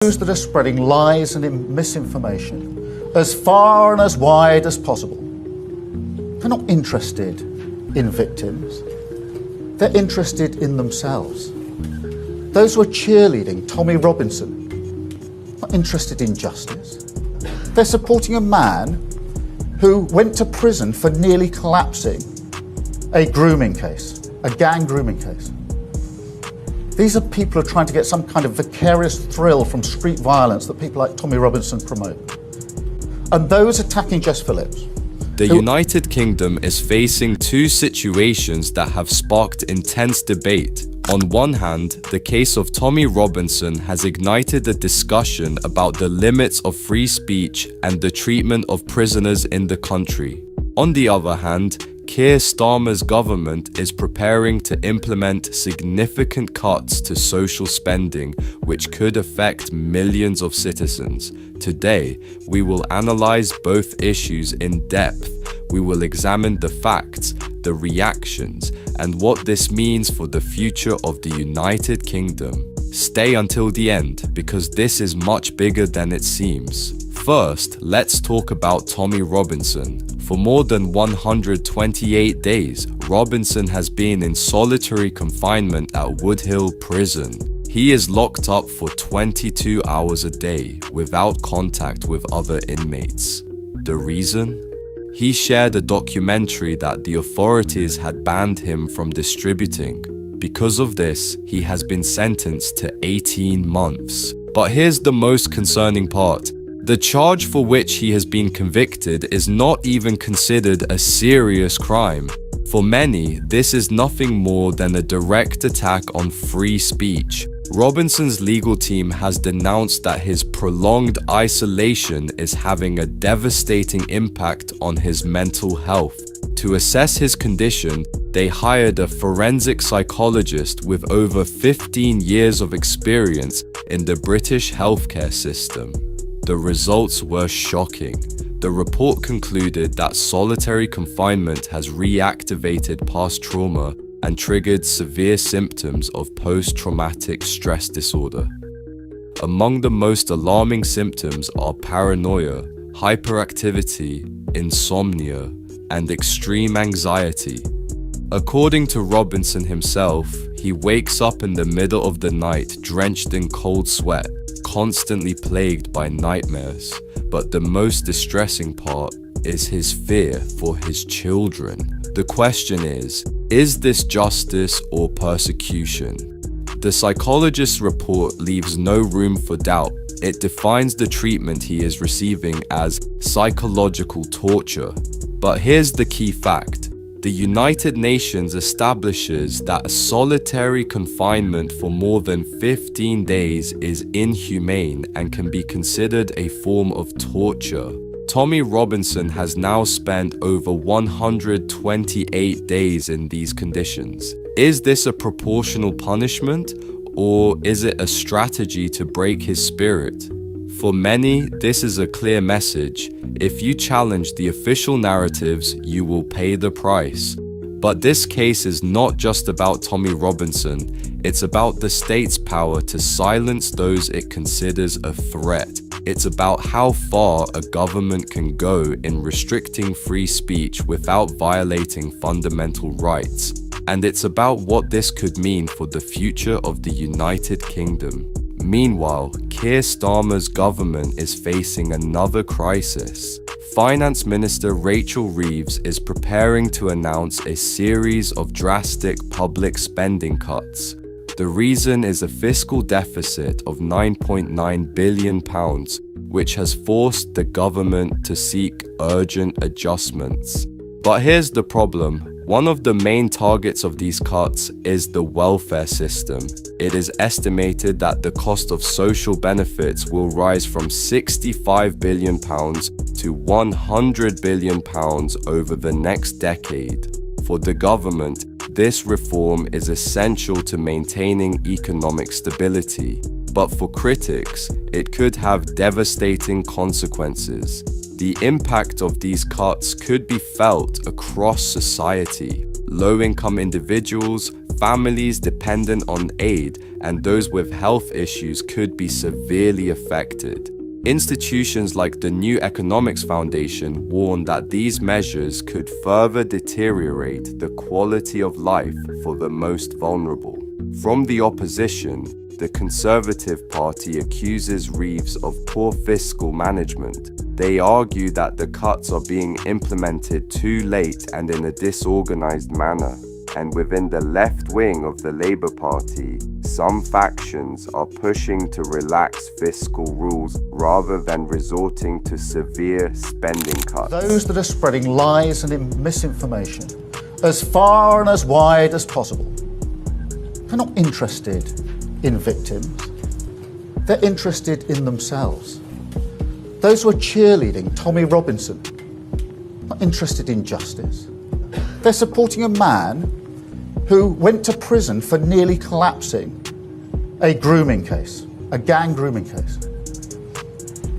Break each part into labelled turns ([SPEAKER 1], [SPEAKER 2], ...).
[SPEAKER 1] Those that are spreading lies and misinformation as far and as wide as possible. They're not interested in victims. They're interested in themselves. Those who are cheerleading Tommy Robinson, not interested in justice. They're supporting a man who went to prison for nearly collapsing a grooming case, a gang grooming case. These are people who are trying to get some kind of vicarious thrill from street violence that people like Tommy Robinson promote. And those attacking Jess Phillips.
[SPEAKER 2] The United Kingdom is facing two situations that have sparked intense debate. On one hand, the case of Tommy Robinson has ignited a discussion about the limits of free speech and the treatment of prisoners in the country. On the other hand, Keir Starmer's government is preparing to implement significant cuts to social spending, which could affect millions of citizens. Today, we will analyze both issues in depth. We will examine the facts, the reactions, and what this means for the future of the United Kingdom. Stay until the end, because this is much bigger than it seems. First, let's talk about Tommy Robinson. For more than 128 days, Robinson has been in solitary confinement at Woodhill Prison. He is locked up for 22 hours a day without contact with other inmates. The reason? He shared a documentary that the authorities had banned him from distributing. Because of this, he has been sentenced to 18 months. But here's the most concerning part. The charge for which he has been convicted is not even considered a serious crime. For many, this is nothing more than a direct attack on free speech. Robinson's legal team has denounced that his prolonged isolation is having a devastating impact on his mental health. To assess his condition, they hired a forensic psychologist with over 15 years of experience in the British healthcare system. The results were shocking. The report concluded that solitary confinement has reactivated past trauma and triggered severe symptoms of post-traumatic stress disorder. Among the most alarming symptoms are paranoia, hyperactivity, insomnia, and extreme anxiety. According to Robinson himself, he wakes up in the middle of the night drenched in cold sweat, constantly plagued by nightmares. But the most distressing part is his fear for his children. The question is this justice or persecution? The psychologist's report leaves no room for doubt. It defines the treatment he is receiving as psychological torture. But here's the key fact. The United Nations establishes that solitary confinement for more than 15 days is inhumane and can be considered a form of torture. Tommy Robinson has now spent over 128 days in these conditions. Is this a proportional punishment, or is it a strategy to break his spirit? For many, this is a clear message. If you challenge the official narratives, you will pay the price. But this case is not just about Tommy Robinson. It's about the state's power to silence those it considers a threat. It's about how far a government can go in restricting free speech without violating fundamental rights. And it's about what this could mean for the future of the United Kingdom. Meanwhile, Keir Starmer's government is facing another crisis. Finance Minister Rachel Reeves is preparing to announce a series of drastic public spending cuts. The reason is a fiscal deficit of £9.9 billion, which has forced the government to seek urgent adjustments. But here's the problem. One of the main targets of these cuts is the welfare system. It is estimated that the cost of social benefits will rise from £65 billion to £100 billion over the next decade. For the government, this reform is essential to maintaining economic stability. But for critics, it could have devastating consequences. The impact of these cuts could be felt across society. Low-income individuals, families dependent on aid and those with health issues could be severely affected. Institutions like the New Economics Foundation warn that these measures could further deteriorate the quality of life for the most vulnerable. From the opposition, the Conservative Party accuses Reeves of poor fiscal management. They argue that the cuts are being implemented too late and in a disorganized manner. And within the left wing of the Labour Party, some factions are pushing to relax fiscal rules rather than resorting to severe spending cuts.
[SPEAKER 1] Those that are spreading lies and misinformation as far and as wide as possible, they're not interested in victims. They're interested in themselves. Those who are cheerleading Tommy Robinson, not interested in justice. They're supporting a man who went to prison for nearly collapsing a grooming case, a gang grooming case.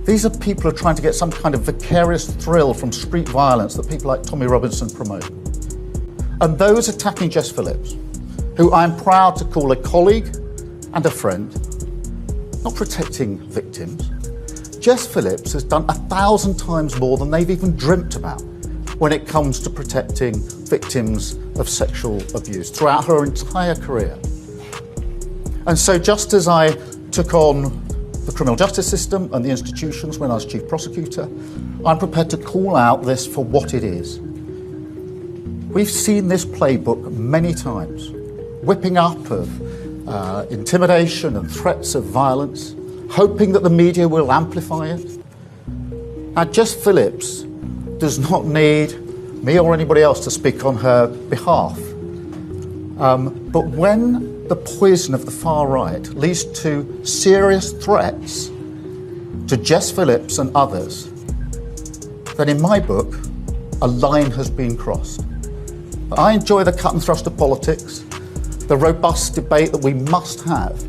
[SPEAKER 1] These are people who are trying to get some kind of vicarious thrill from street violence that people like Tommy Robinson promote. And those attacking Jess Phillips, who I'm proud to call a colleague and a friend, not protecting victims. Jess Phillips has done 1,000 times more than they've even dreamt about when it comes to protecting victims of sexual abuse throughout her entire career. And so just as I took on the criminal justice system and the institutions when I was chief prosecutor, I'm prepared to call out this for what it is. We've seen this playbook many times, whipping up of intimidation and threats of violence, hoping that the media will amplify it. Now, Jess Phillips does not need me or anybody else to speak on her behalf. But when the poison of the far right leads to serious threats to Jess Phillips and others, then in my book, a line has been crossed. I enjoy the cut and thrust of politics, the robust debate that we must have,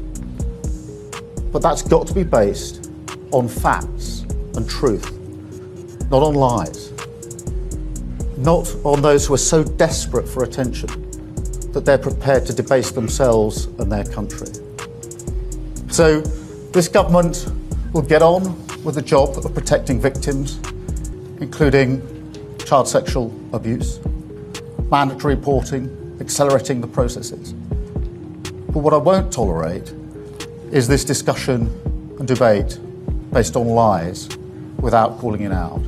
[SPEAKER 1] but that's got to be based on facts and truth, not on lies, not on those who are so desperate for attention that they're prepared to debase themselves and their country. So this government will get on with the job of protecting victims, including child sexual abuse, mandatory reporting, accelerating the processes. But what I won't tolerate is this discussion and debate based on lies without calling it out.